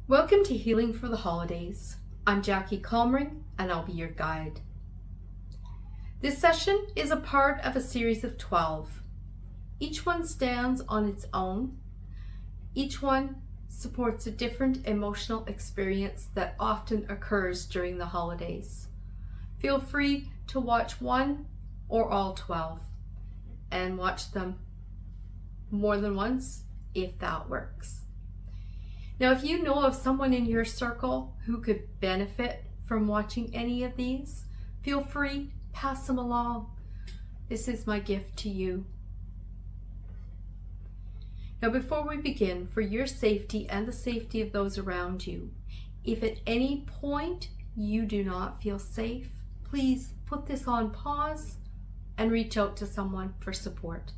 Welcome to Healing for the Holidays. I'm Jackie Calmering and I'll be your guide. This session is a part of a series of 12. Each one stands on its own. Each one supports a different emotional experience that often occurs during the holidays. Feel free to watch one or all 12 and watch them more than once if that works. Now, if you know of someone in your circle who could benefit from watching any of these, feel free, pass them along. This is my gift to you. Now, before we begin, for your safety and the safety of those around you, if at any point you do not feel safe, please put this on pause and reach out to someone for support.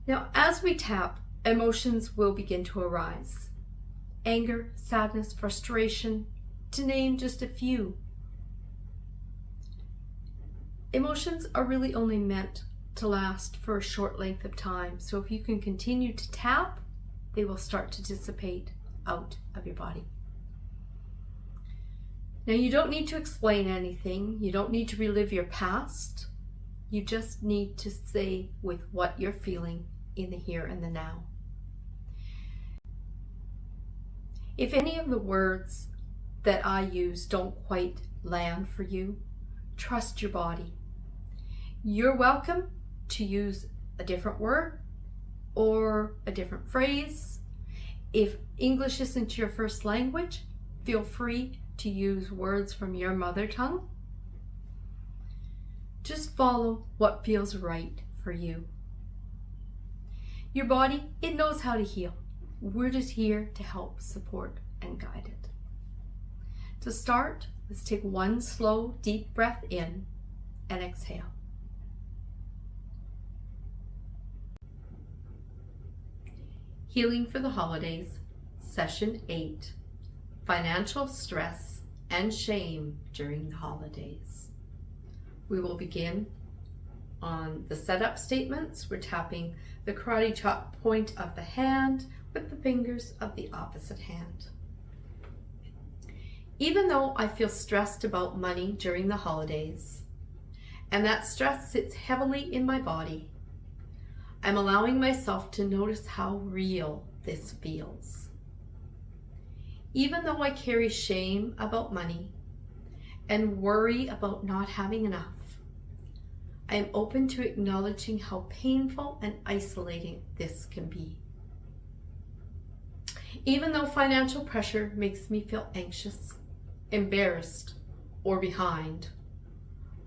Now, as we tap, emotions will begin to arise. Anger, sadness, frustration, to name just a few. Emotions are really only meant to last for a short length of time. So if you can continue to tap, they will start to dissipate out of your body. Now, you don't need to explain anything. You don't need to relive your past. You just need to stay with what you're feeling in the here and the now. If any of the words that I use don't quite land for you, trust your body. You're welcome to use a different word or a different phrase. If English isn't your first language, feel free to use words from your mother tongue. Just follow what feels right for you. Your body, it knows how to heal. We're just here to help support and guide it. To start, let's take one slow, deep breath in and exhale. Healing for the Holidays, Session 8, Financial Stress and Shame During the Holidays. We will begin on the setup statements. We're tapping the karate chop point of the hand with the fingers of the opposite hand. Even though I feel stressed about money during the holidays, and that stress sits heavily in my body, I'm allowing myself to notice how real this feels. Even though I carry shame about money and worry about not having enough, I am open to acknowledging how painful and isolating this can be. Even though financial pressure makes me feel anxious, embarrassed, or behind,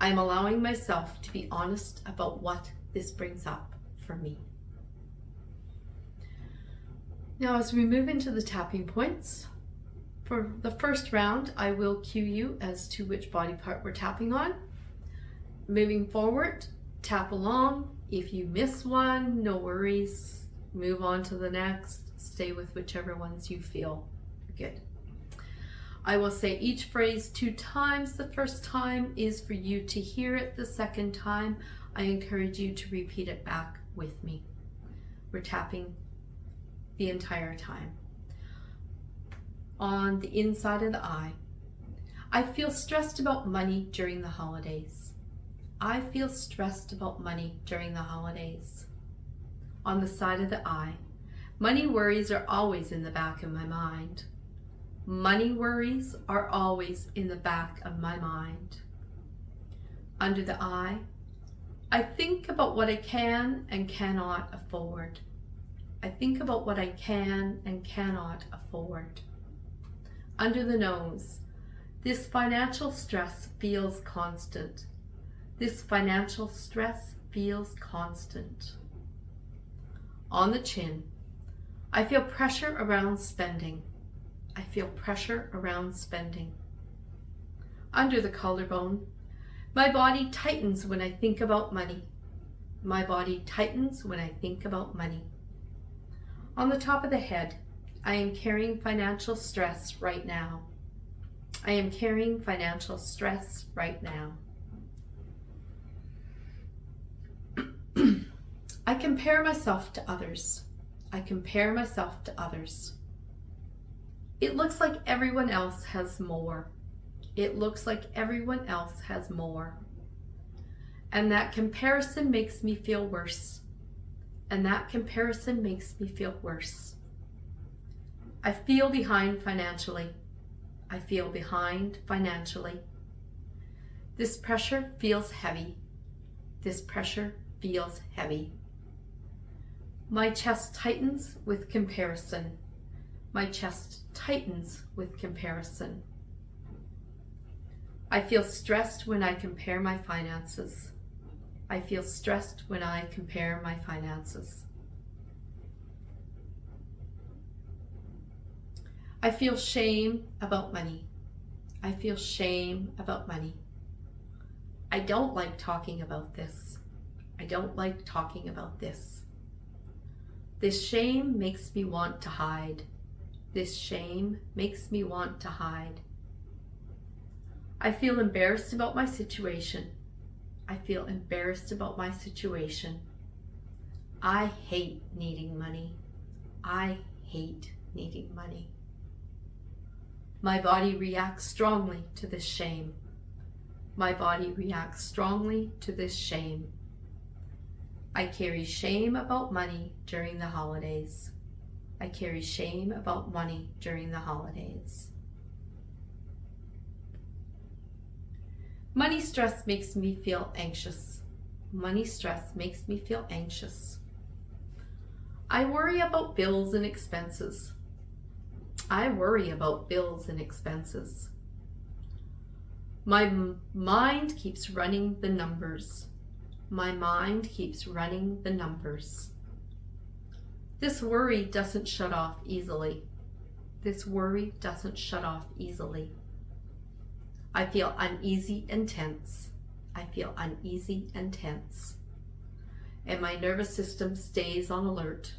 I am allowing myself to be honest about what this brings up for me. Now, as we move into the tapping points, for the first round, I will cue you as to which body part we're tapping on. Moving forward, tap along. If you miss one, no worries. Move on to the next. Stay with whichever ones you feel good. I will say each phrase 2 times. The first time is for you to hear it. The second time, I encourage you to repeat it back with me. We're tapping the entire time. On the inside of the eye, I feel stressed about money during the holidays. I feel stressed about money during the holidays. On the side of the eye, money worries are always in the back of my mind. Money worries are always in the back of my mind. Under the eye, I think about what I can and cannot afford. I think about what I can and cannot afford. Under the nose, this financial stress feels constant. This financial stress feels constant. On the chin, I feel pressure around spending. I feel pressure around spending. Under the collarbone, my body tightens when I think about money. My body tightens when I think about money. On the top of the head, I am carrying financial stress right now. I am carrying financial stress right now. I compare myself to others. I compare myself to others. It looks like everyone else has more. It looks like everyone else has more. And that comparison makes me feel worse. And that comparison makes me feel worse. I feel behind financially. I feel behind financially. This pressure feels heavy. This pressure feels heavy. My chest tightens with comparison. My chest tightens with comparison. I feel stressed when I compare my finances. I feel stressed when I compare my finances. I feel shame about money. I feel shame about money. I don't like talking about this. I don't like talking about this. This shame makes me want to hide. This shame makes me want to hide. I feel embarrassed about my situation. I feel embarrassed about my situation. I hate needing money. I hate needing money. My body reacts strongly to this shame. My body reacts strongly to this shame. I carry shame about money during the holidays. I carry shame about money during the holidays. Money stress makes me feel anxious. Money stress makes me feel anxious. I worry about bills and expenses. I worry about bills and expenses. My mind keeps running the numbers. My mind keeps running the numbers. This worry doesn't shut off easily. This worry doesn't shut off easily. I feel uneasy and tense. I feel uneasy and tense. And my nervous system stays on alert.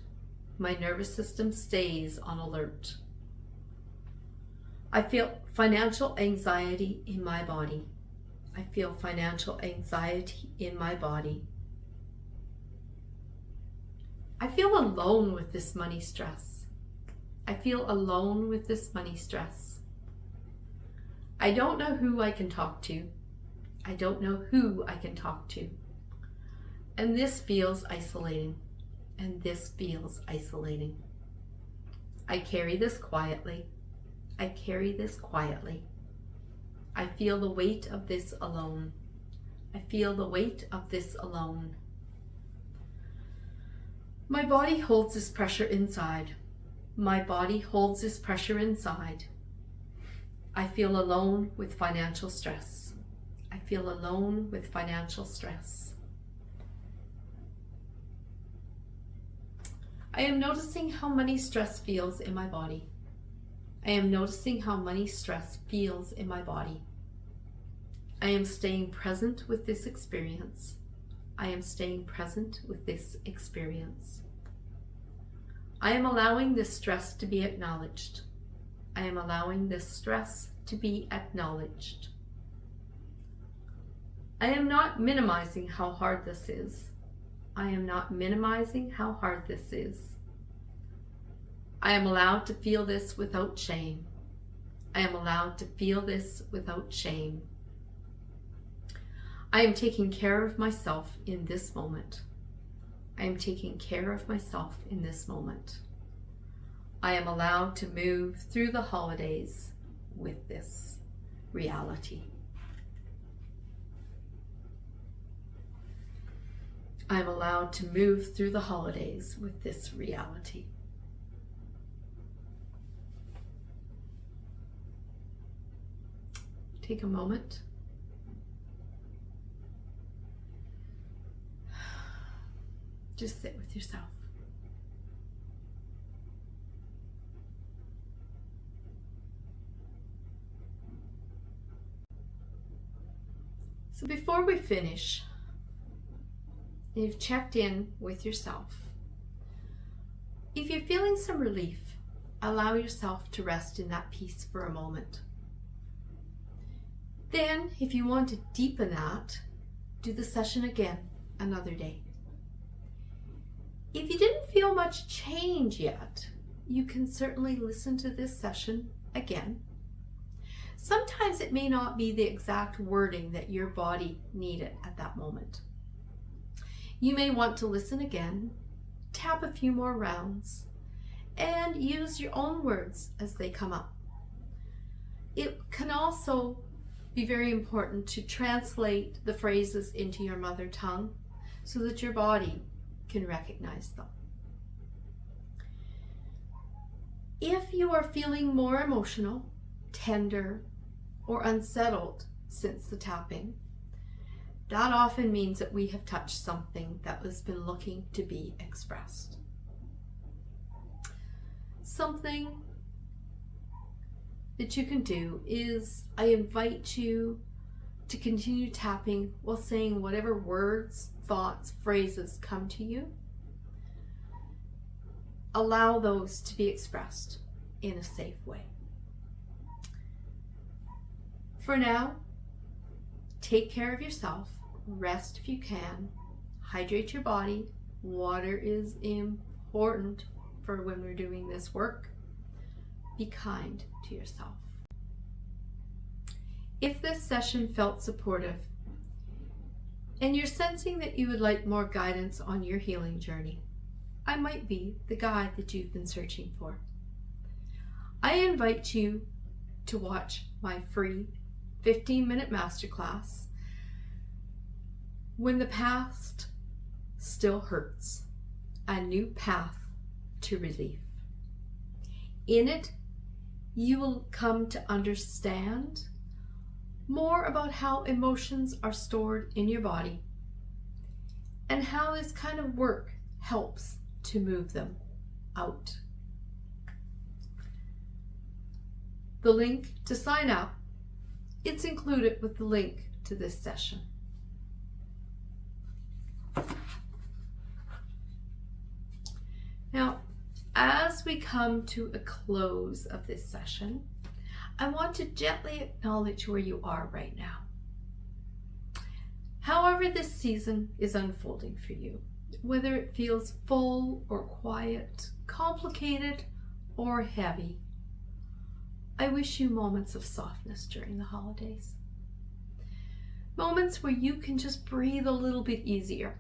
My nervous system stays on alert. I feel financial anxiety in my body. I feel financial anxiety in my body. I feel alone with this money stress. I feel alone with this money stress. I don't know who I can talk to. I don't know who I can talk to. And this feels isolating. And this feels isolating. I carry this quietly. I carry this quietly. I feel the weight of this alone. I feel the weight of this alone. My body holds this pressure inside. My body holds this pressure inside. I feel alone with financial stress. I feel alone with financial stress. I am noticing how money stress feels in my body. I am noticing how money stress feels in my body. I am staying present with this experience. I am staying present with this experience. I am allowing this stress to be acknowledged. I am allowing this stress to be acknowledged. I am not minimizing how hard this is. I am not minimizing how hard this is. I am allowed to feel this without shame. I am allowed to feel this without shame. I am taking care of myself in this moment. I am taking care of myself in this moment. I am allowed to move through the holidays with this reality. I am allowed to move through the holidays with this reality. Take a moment. Just sit with yourself. So before we finish, you've checked in with yourself. If you're feeling some relief, allow yourself to rest in that peace for a moment. Then, if you want to deepen that, do the session again another day. If you didn't feel much change yet, you can certainly listen to this session again. Sometimes it may not be the exact wording that your body needed at that moment. You may want to listen again, tap a few more rounds, and use your own words as they come up. It can also be very important to translate the phrases into your mother tongue so that your body can recognize them. If you are feeling more emotional, tender, or unsettled since the tapping, that often means that we have touched something that has been looking to be expressed. Something that you can do is I invite you to continue tapping while saying whatever words, thoughts, phrases come to you. Allow those to be expressed in a safe way. For now, take care of yourself, rest if you can, hydrate your body. Water is important for when we're doing this work. Be kind to yourself. If this session felt supportive and you're sensing that you would like more guidance on your healing journey, I might be the guide that you've been searching for. I invite you to watch my free 15-minute masterclass, When the Past Still Hurts, a New Path to Relief. In it, you will come to understand more about how emotions are stored in your body and how this kind of work helps to move them out. The link to sign up, it's included with the link to this session. Now, as we come to a close of this session, I want to gently acknowledge where you are right now. However this season is unfolding for you, whether it feels full or quiet, complicated or heavy, I wish you moments of softness during the holidays. Moments where you can just breathe a little bit easier,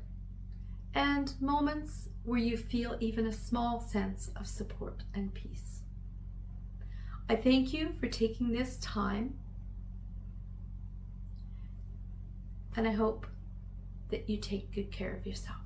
and moments where you feel even a small sense of support and peace. I thank you for taking this time, and I hope that you take good care of yourself.